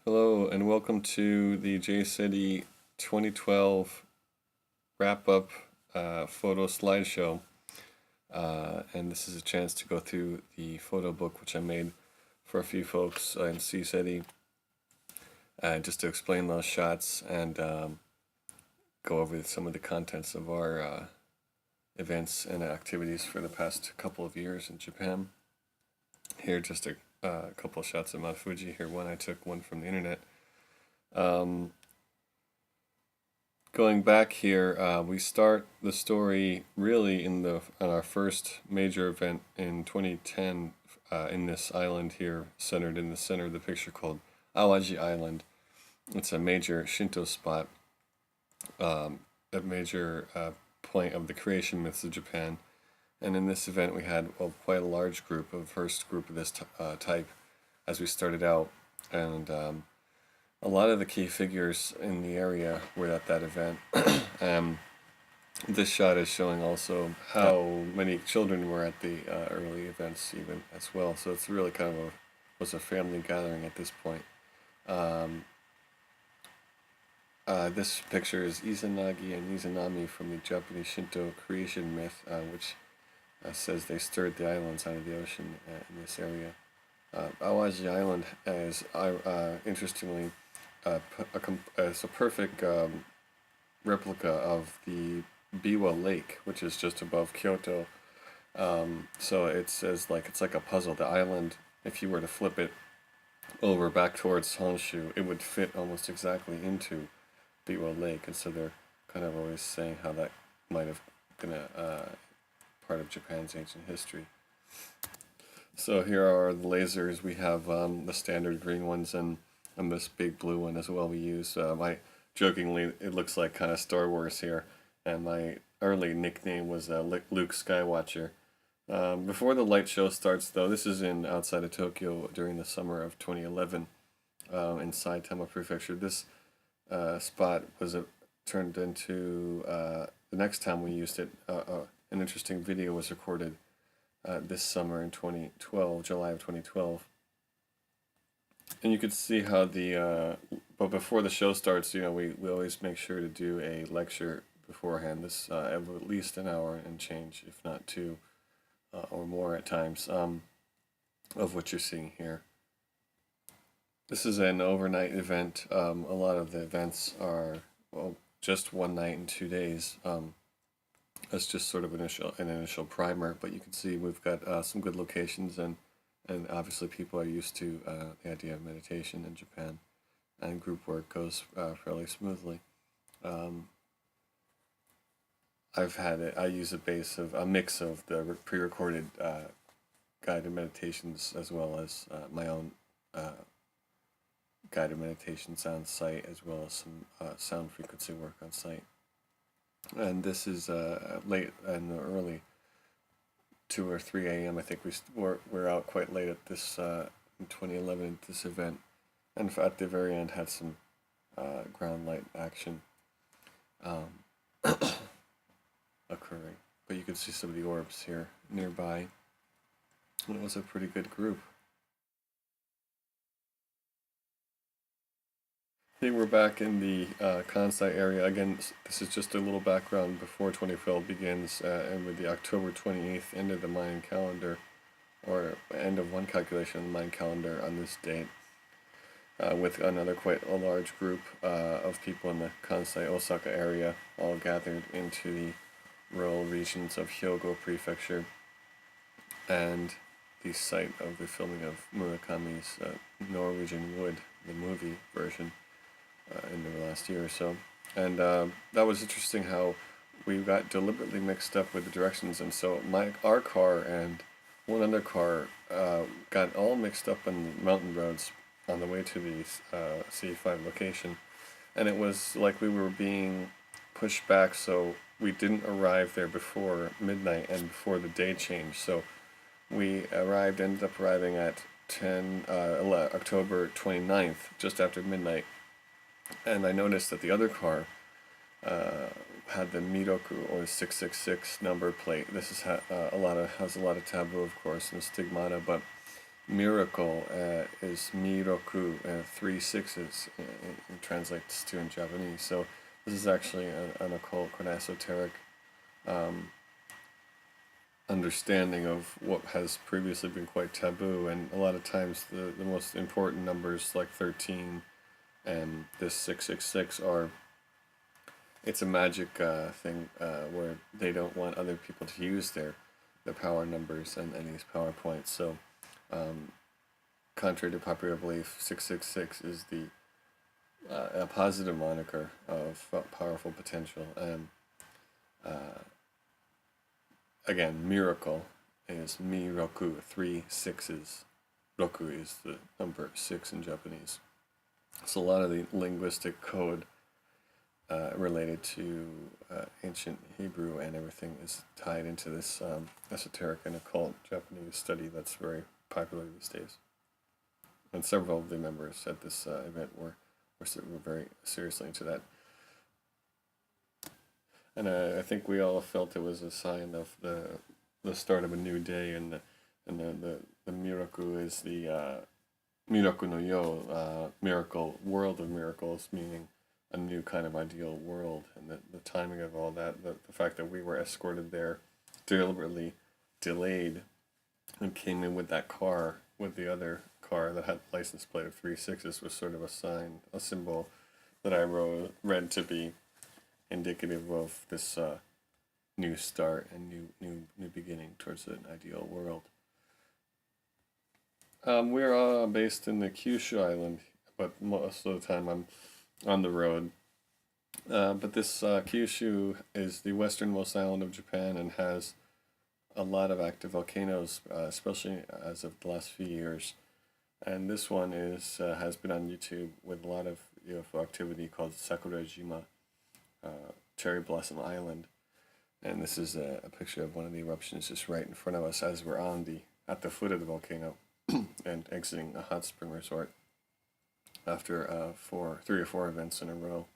Hello and welcome to the JCETI 2012 wrap-up photo slideshow. And this is a chance to go through the photo book which I made for a few folks in JCETI, just to explain those shots and go over some of the contents of our events and activities for the past couple of years in Japan. Here just a couple of shots of Mount Fuji. Here one I took, one from the internet. Going back here, we start the story really on our first major event in 2010 in this island here, centered in the center of the picture, called Awaji Island. It's a major Shinto spot, a major point of the creation myths of Japan. And in this event, we had quite a large group, first group of this type, as we started out, and a lot of the key figures in the area were at that event. This shot is showing also how many children were at the early events even as well. So it's really kind of was a family gathering at this point. This picture is Izanagi and Izanami from the Japanese Shinto creation myth, which says they stirred the islands out of the ocean in this area. Awaji Island is, interestingly, it's a perfect replica of the Biwa Lake, which is just above Kyoto. So it says it's like a puzzle. The island, if you were to flip it over back towards Honshu, it would fit almost exactly into Biwa Lake, and so they're kind of always saying how that might have been a part of Japan's ancient history. So here are the lasers. We have the standard green ones and this big blue one as well we use. Jokingly, it looks like kind of Star Wars here, and my early nickname was Luke Skywatcher. Before the light show starts, though, this is outside of Tokyo during the summer of 2011 in Saitama Prefecture. This spot was turned into, the next time we used it, an interesting video was recorded this summer in 2012, July of 2012. And you could see how but before the show starts, we always make sure to do a lecture beforehand, this of at least an hour and change, if not two or more at times, of what you're seeing here. This is an overnight event. A lot of the events are, just one night and 2 days. That's just sort of an initial primer, but you can see we've got some good locations, and obviously people are used to the idea of meditation in Japan, and group work goes fairly smoothly. I use a mix of the pre-recorded guided meditations as well as my own guided meditations on site, as well as some sound frequency work on site. And this is late in the early 2 or 3 a.m. I think we're out quite late at this in 2011 at this event, and at the very end had some ground light action occurring. But you can see some of the orbs here nearby. And it was a pretty good group. Here we're back in the Kansai area. Again, this is just a little background before 2012 begins, and with the October 28th end of the Mayan calendar, or end of one calculation of the Mayan calendar on this date, with another quite a large group of people in the Kansai Osaka area, all gathered into the rural regions of Hyogo Prefecture, and the site of the filming of Murakami's Norwegian Wood, the movie version, in the last year or so. And that was interesting how we got deliberately mixed up with the directions, and so our car and one other car got all mixed up on the mountain roads on the way to the CE-5 location, and it was like we were being pushed back, so we didn't arrive there before midnight and before the day changed. So we ended up arriving at October 29th, just after midnight. And I noticed that the other car had the Miroku, or 666 number plate. This has a lot of taboo, of course, and stigmata, but miracle is miroku, 3 6s, and translates to in Japanese. So this is actually an occult, an esoteric understanding of what has previously been quite taboo, and a lot of times the most important numbers like 13 and this 666 are, it's a magic thing where they don't want other people to use their power numbers and these power points. So contrary to popular belief, 666 is the a positive moniker of powerful potential. And again, miracle is miroku, 3 6s. Roku is the number 6 in Japanese. So a lot of the linguistic code related to ancient Hebrew and everything is tied into this esoteric and occult Japanese study that's very popular these days. And several of the members at this event were very seriously into that. And I think we all felt it was a sign of the start of a new day, and the miraku is the miraku no yo, miracle, world of miracles, meaning a new kind of ideal world. And the timing of all that, the fact that we were escorted there, deliberately delayed, and came in with that car, with the other car that had license plate of 3 6s, was sort of a sign, a symbol that I read to be indicative of this new start and new beginning towards an ideal world. We're based in the Kyushu Island, but most of the time I'm on the road. But this Kyushu is the westernmost island of Japan and has a lot of active volcanoes, especially as of the last few years. And this one has been on YouTube with a lot of UFO activity called Sakurajima, Cherry Blossom Island. And this is a picture of one of the eruptions just right in front of us as we're at the foot of the volcano and exiting a hot spring resort after 3 or 4 events in a row.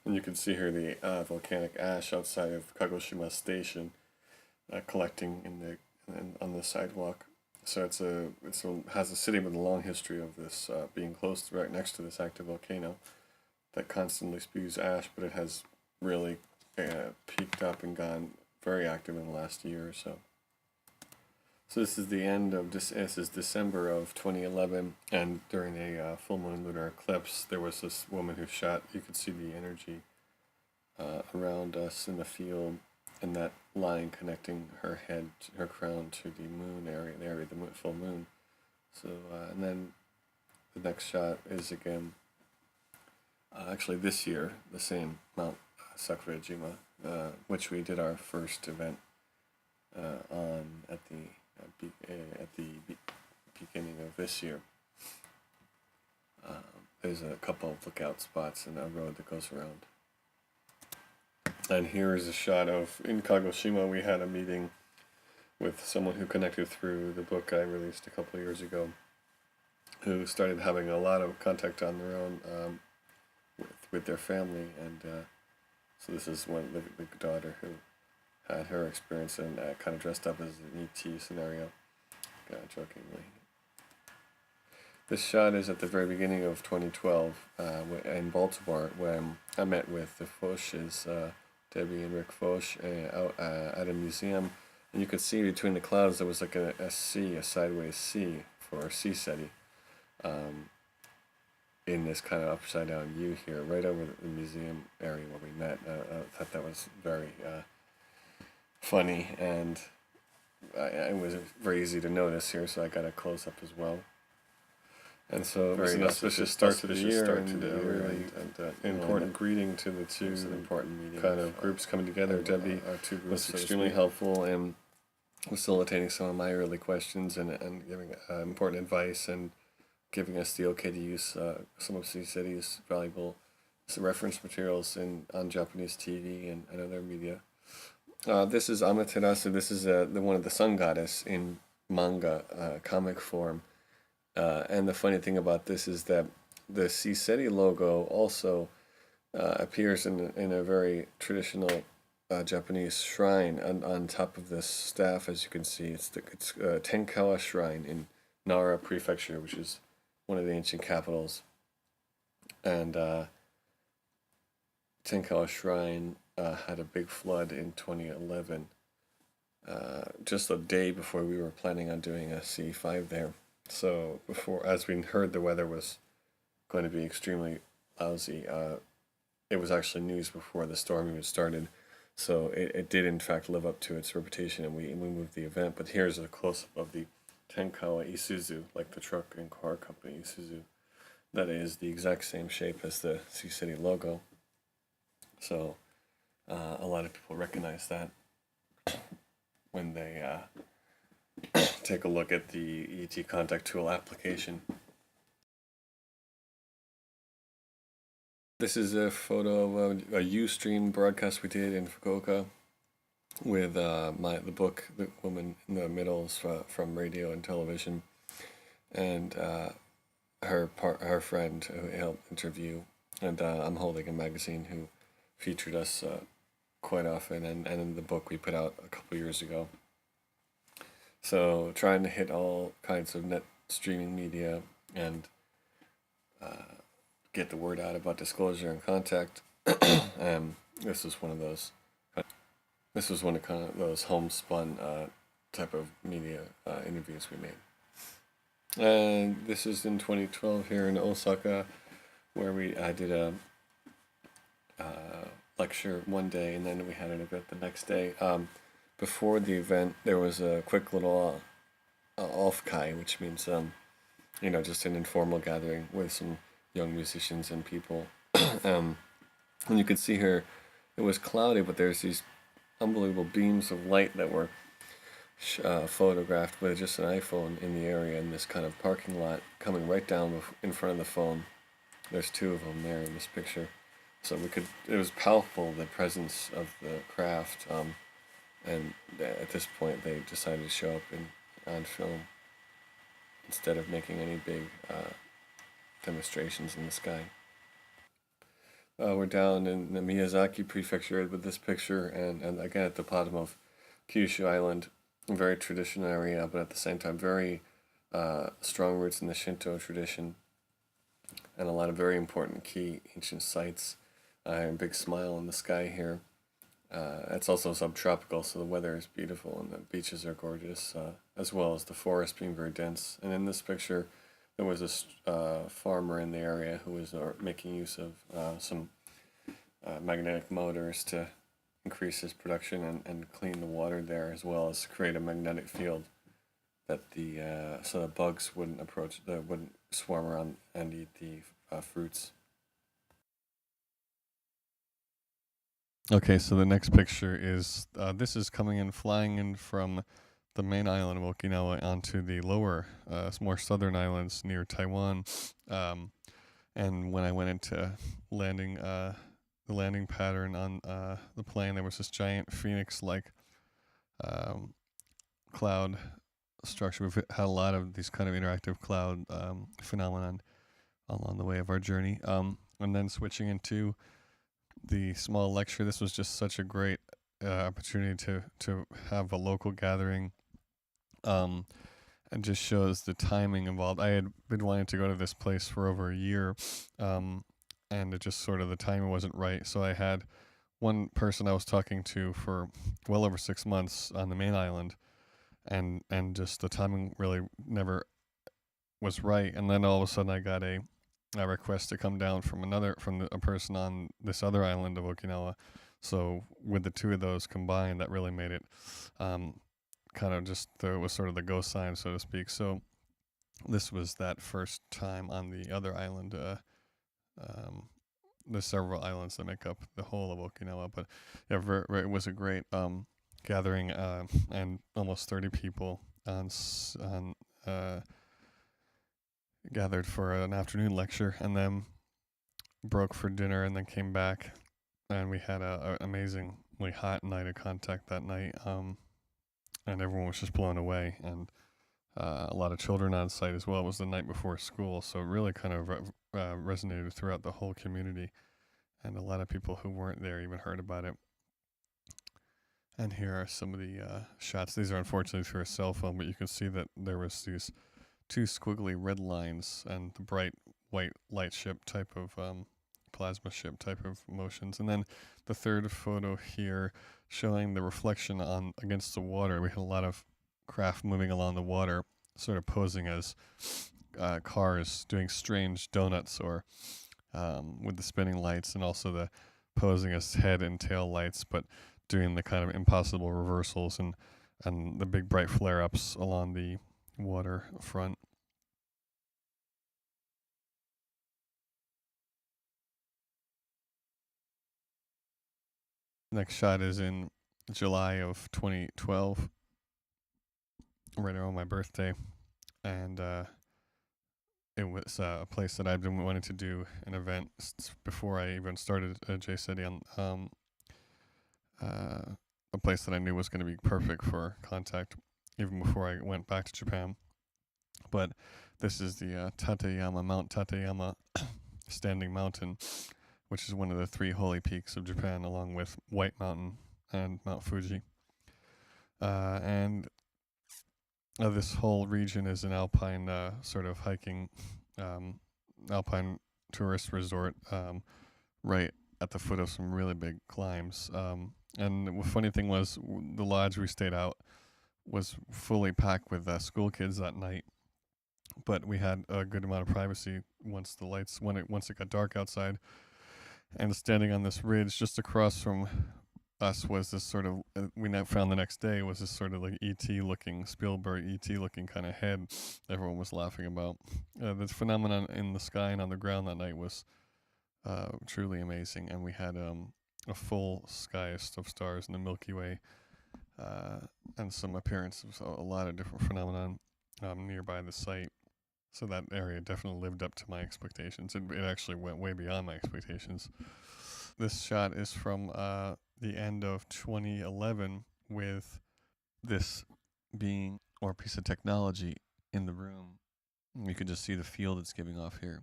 And you can see here the volcanic ash outside of Kagoshima Station collecting on the sidewalk. So it has a city with a long history of this being close right next to this active volcano that constantly spews ash, but it has really peaked up and gone very active in the last year or so. So this is the end of this is December of 2011, and during a full moon lunar eclipse, there was this woman who shot. You could see the energy around us in the field, and that line connecting her head, her crown, to the moon area, the area of the full moon. So, and then the next shot is again, actually this year, the same Mount Sakurajima, which we did our first event on at the beginning of this year. There's a couple of lookout spots and a road that goes around. And here is a shot of, in Kagoshima, we had a meeting with someone who connected through the book I released a couple of years ago, who started having a lot of contact on their own with their family. And so this is one the daughter who had her experience and kind of dressed up as an ET scenario, jokingly. This shot is at the very beginning of 2012 in Baltimore, when I met with the Foshes, Debbie and Rick Foch, out at a museum. And you could see between the clouds there was like a C, a sideways C for JCETI, in this kind of upside down U here, right over the museum area where we met. I thought that was very funny, and it was very easy to notice here, so I got a close up as well. And so it was an auspicious start to the year, and really important greeting to the two important meeting kind of groups coming together. Debbie was extremely helpful in facilitating some of my early questions and giving important advice and giving us the okay to use some of JCETI's valuable reference materials on Japanese TV and other media. This is Amaterasu. This is the one of the sun goddess in manga, comic form. And the funny thing about this is that the JCETI logo also appears in a very traditional Japanese shrine on top of this staff. As you can see, it's Tenkawa Shrine in Nara Prefecture, which is one of the ancient capitals. And Tenkawa Shrine had a big flood in 2011, just a day before we were planning on doing a CE-5 there. So as we heard the weather was going to be extremely lousy, it was actually news before the storm even started. So it did in fact live up to its reputation, and we moved the event. But here's a close-up of the Tenkawa Isuzu, like the truck and car company Isuzu. That is the exact same shape as the Sea-City logo. So a lot of people recognize that when they take a look at the ET Contact Tool application. This is a photo of a Ustream broadcast we did in Fukuoka with the book, The Woman in the Middle, is from radio and television, and her friend who helped interview, and I'm holding a magazine who featured us quite often, and in the book we put out a couple years ago. So trying to hit all kinds of net streaming media and get the word out about disclosure and contact. This was one of those. This was one of kind of those homespun type of media interviews we made. And this is in 2012 here in Osaka, where I did a lecture one day, and then we had an event the next day. Before the event, there was a quick little offkai, which means just an informal gathering with some young musicians and people. And you could see here, it was cloudy, but there's these unbelievable beams of light that were photographed with just an iPhone in the area in this kind of parking lot, coming right down in front of the phone. There's two of them there in this picture. So it was palpable, the presence of the craft, and at this point they decided to show up on film instead of making any big demonstrations in the sky. We're down in the Miyazaki Prefecture with this picture, and again at the bottom of Kyushu Island, a very traditional area, but at the same time very strong roots in the Shinto tradition, and a lot of very important key ancient sites. A big smile in the sky here. It's also subtropical, so the weather is beautiful and the beaches are gorgeous, as well as the forest being very dense. And in this picture, there was a farmer in the area who was making use of some magnetic motors to increase his production and clean the water there, as well as create a magnetic field that so the bugs wouldn't swarm around and eat the fruits. Okay, so the next picture is, this is flying in from the main island of Okinawa onto the lower, more southern islands near Taiwan. And when I went into the landing pattern on the plane, there was this giant phoenix-like cloud structure. We've had a lot of these kind of interactive cloud phenomenon along the way of our journey. And then switching into the small lecture, this was just such a great opportunity to have a local gathering, and just shows the timing involved. I had been wanting to go to this place for over a year, and it just sort of, the timing wasn't right. So I had one person I was talking to for well over 6 months on the main island, and just the timing really never was right. And then all of a sudden I got a request to come down from a person on this other island of Okinawa. So with the two of those combined, that really made it kind of just, it was sort of the go sign, so to speak. So this was that first time on the other island. There's several islands that make up the whole of Okinawa, but yeah, it was a great gathering, and almost 30 people gathered for an afternoon lecture, and then broke for dinner, and then came back, and we had an amazingly hot night of contact that night, and everyone was just blown away, and a lot of children on site as well. It was the night before school, so it really kind of resonated throughout the whole community, and a lot of people who weren't there even heard about it. And here are some of the shots. These are unfortunately for a cell phone, but you can see that there was these two squiggly red lines and the bright white light ship type of plasma ship type of motions. And then the third photo here showing the reflection on against the water. We had a lot of craft moving along the water, sort of posing as cars doing strange donuts or with the spinning lights, and also the posing as head and tail lights, but doing the kind of impossible reversals and the big bright flare-ups along the water front. Next shot is in July of 2012, right around my birthday, and it was a place that I've been wanting to do an event before I even started JCETI on a place that I knew was going to be perfect for contact even before I went back to Japan. But this is the Tateyama, Mount Tateyama standing mountain, which is one of the three holy peaks of Japan, along with White Mountain and Mount Fuji. And this whole region is an alpine sort of hiking, alpine tourist resort, right at the foot of some really big climbs. And the funny thing was, the lodge we stayed out was fully packed with school kids that night. But we had a good amount of privacy once it got dark outside. And standing on this ridge just across from us was this sort of, we now found the next day, was this sort of like E.T. looking, Spielberg E.T. looking kind of head everyone was laughing about. The phenomenon in the sky and on the ground that night was truly amazing. And we had a full sky of stars in the Milky Way, and some appearance of a lot of different phenomenon nearby the site. So that area definitely lived up to my expectations. It actually went way beyond my expectations. This shot is from the end of 2011, with this being, or piece of technology in the room. You can just see the field it's giving off here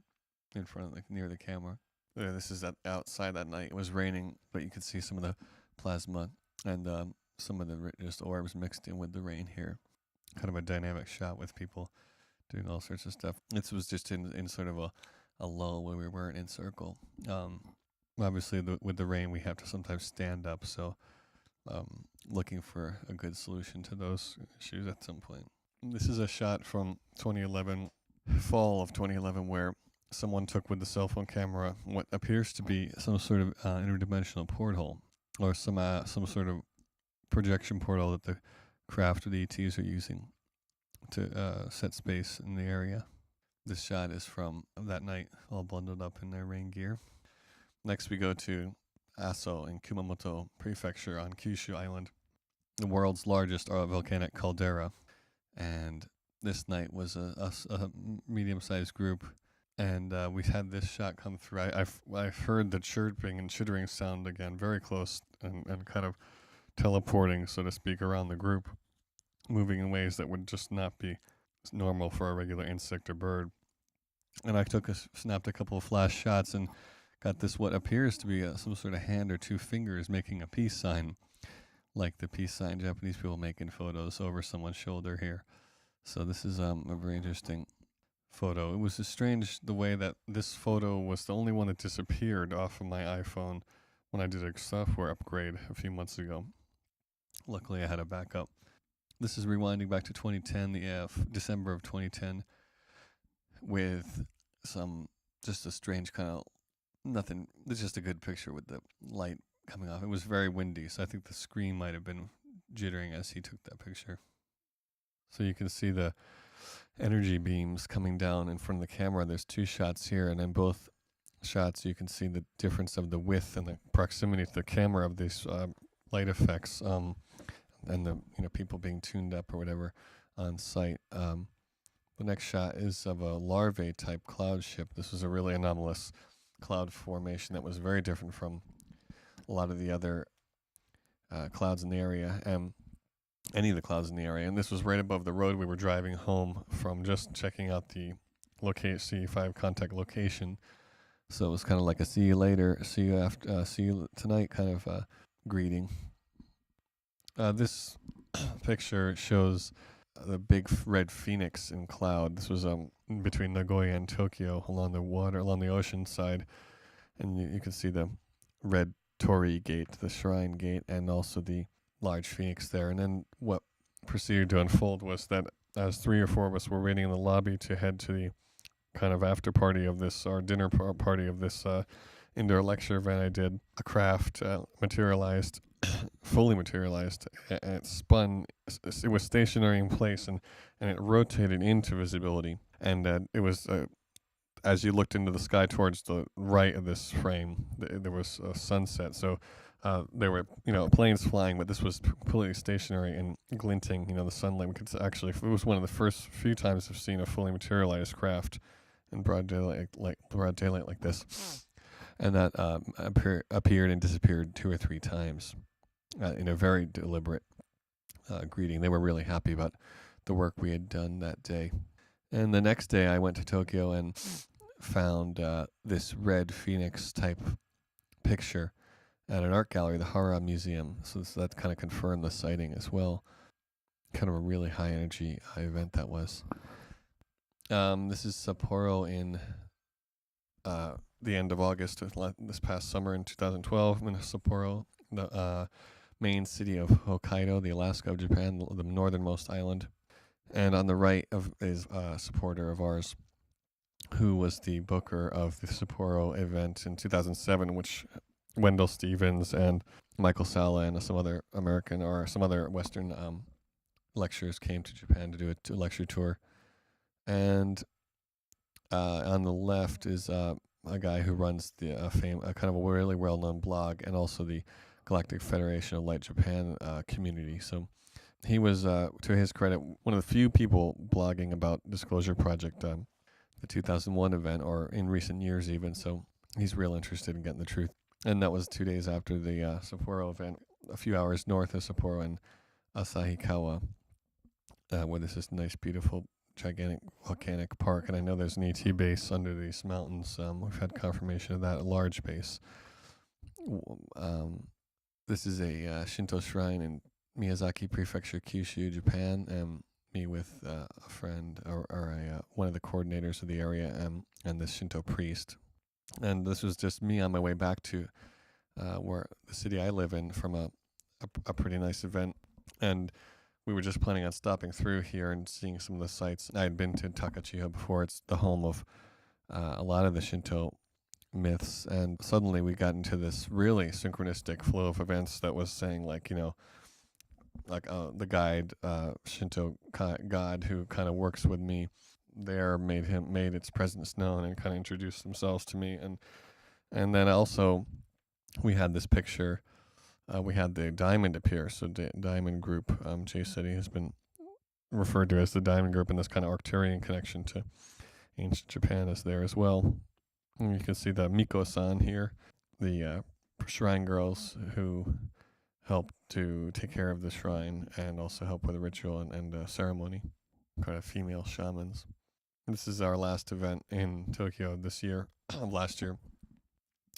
in front of, like, near the camera. This is outside that night. It was raining, but you could see some of the plasma and some of the just orbs mixed in with the rain here. Kind of a dynamic shot with people doing all sorts of stuff. This was just in sort of a lull where we weren't in circle. Obviously, with the rain, we have to sometimes stand up, so looking for a good solution to those issues at some point. This is a shot from 2011, fall of 2011, where someone took with the cell phone camera what appears to be some sort of interdimensional portal, or some sort of projection portal that the craft or the ETs are using to set space in the area. This shot is from that night, all bundled up in their rain gear. Next, we go to Aso in Kumamoto Prefecture on Kyushu Island, the world's largest volcanic caldera. And this night was a medium-sized group, and we had this shot come through. I've heard the chirping and chittering sound again, very close, and kind of teleporting, so to speak, around the group, moving in ways that would just not be normal for a regular insect or bird. And I snapped a couple of flash shots and got this what appears to be some sort of hand or two fingers making a peace sign, like the peace sign Japanese people make in photos over someone's shoulder here. So this is a very interesting photo. It was strange the way that this photo was the only one that disappeared off of my iPhone when I did a software upgrade a few months ago. Luckily, I had a backup. This is rewinding back to 2010, December of 2010, with just a strange kind of nothing. It's just a good picture with the light coming off. It was very windy, so I think the screen might have been jittering as he took that picture. So you can see the energy beams coming down in front of the camera. There's two shots here, and in both shots you can see the difference of the width and the proximity to the camera of these light effects, and the people being tuned up or whatever on site. The next shot is of a larvae type cloud ship. This was a really anomalous cloud formation that was very different from a lot of the other clouds in the area, and any of the clouds in the area. And this was right above the road we were driving home from, just checking out the CE-5 contact location. So it was kind of like a see you later, see you tonight kind of greeting. This picture shows the big red phoenix in cloud. This was between Nagoya and Tokyo along the water, along the ocean side. And you can see the red torii gate, the shrine gate, and also the large phoenix there. And then what proceeded to unfold was that as 3 or 4 of us were waiting in the lobby to head to the kind of after party of this, or dinner party of this indoor lecture event, I did a craft materialized, fully materialized, and it spun. It was stationary in place, and it rotated into visibility. And it was as you looked into the sky towards the right of this frame, there was a sunset. So there were, planes flying, but this was completely stationary and glinting. The sunlight. We could actually, it was one of the first few times I've seen a fully materialized craft in broad daylight like this. And that appeared and disappeared 2 or 3 times in a very deliberate greeting. They were really happy about the work we had done that day. And the next day I went to Tokyo and found this red phoenix type picture at an art gallery, the Hara Museum. So that kind of confirmed the sighting as well. Kind of a really high energy event that was. This is Sapporo in the end of August, this past summer in 2012, in Sapporo, the main city of Hokkaido, the Alaska of Japan, the northernmost island. And on the right is a supporter of ours, who was the booker of the Sapporo event in 2007, which Wendell Stevens and Michael Sala and some other American or some other Western lecturers came to Japan to do a lecture tour. And on the left is a guy who runs the kind of a really well-known blog, and also the Galactic Federation of Light Japan community. So he was, to his credit, one of the few people blogging about Disclosure Project, the 2001 event, or in recent years even. So he's real interested in getting the truth. And that was 2 days after the Sapporo event, a few hours north of Sapporo in Asahikawa, where there's this nice, beautiful, gigantic volcanic park. And I know there's an ET base under these mountains. We've had confirmation of that, a large base. This is a Shinto shrine in Miyazaki Prefecture, Kyushu, Japan. Me with a friend or one of the coordinators of the area, and this Shinto priest. And this was just me on my way back to where the city I live in from a pretty nice event. And we were just planning on stopping through here and seeing some of the sites. I had been to Takchiho before. It's the home of a lot of the Shinto myths. And suddenly we got into this really synchronistic flow of events that was saying, the guide, Shinto god who kind of works with me there, made its presence known and kind of introduced themselves to me. And then also we had this picture. We had the diamond appear. So diamond group, JCETI has been referred to as the diamond group, and this kind of Arcturian connection to ancient Japan is there as well. And you can see the Miko-san here, the shrine girls who help to take care of the shrine and also help with the ritual and ceremony, kind of female shamans. This is our last event in Tokyo this year, last year,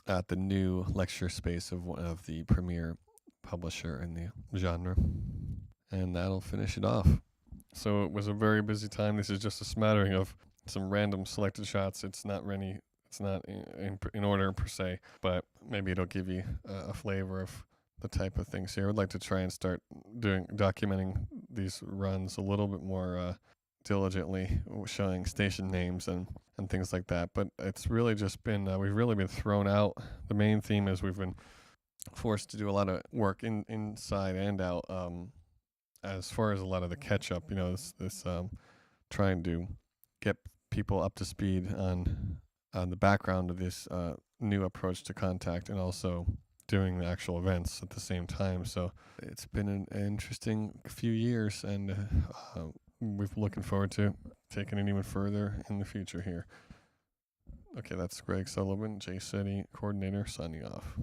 at the new lecture space of one of the premier publisher in the genre. And that'll finish it off. So it was a very busy time. This is just a smattering of some random selected shots. It's not in order per se, but maybe it'll give you a flavor of the type of things here. I would like to try and start documenting these runs a little bit more diligently, showing station names and things like that. But it's really just been, we've really been thrown out. The main theme is we've been forced to do a lot of work inside and out. As far as a lot of the catch up, this trying to get people up to speed on the background of this new approach to contact, and also doing the actual events at the same time. So it's been an interesting few years, and we're looking forward to taking it even further in the future here. Okay, that's Greg Sullivan, JCETI coordinator, signing off.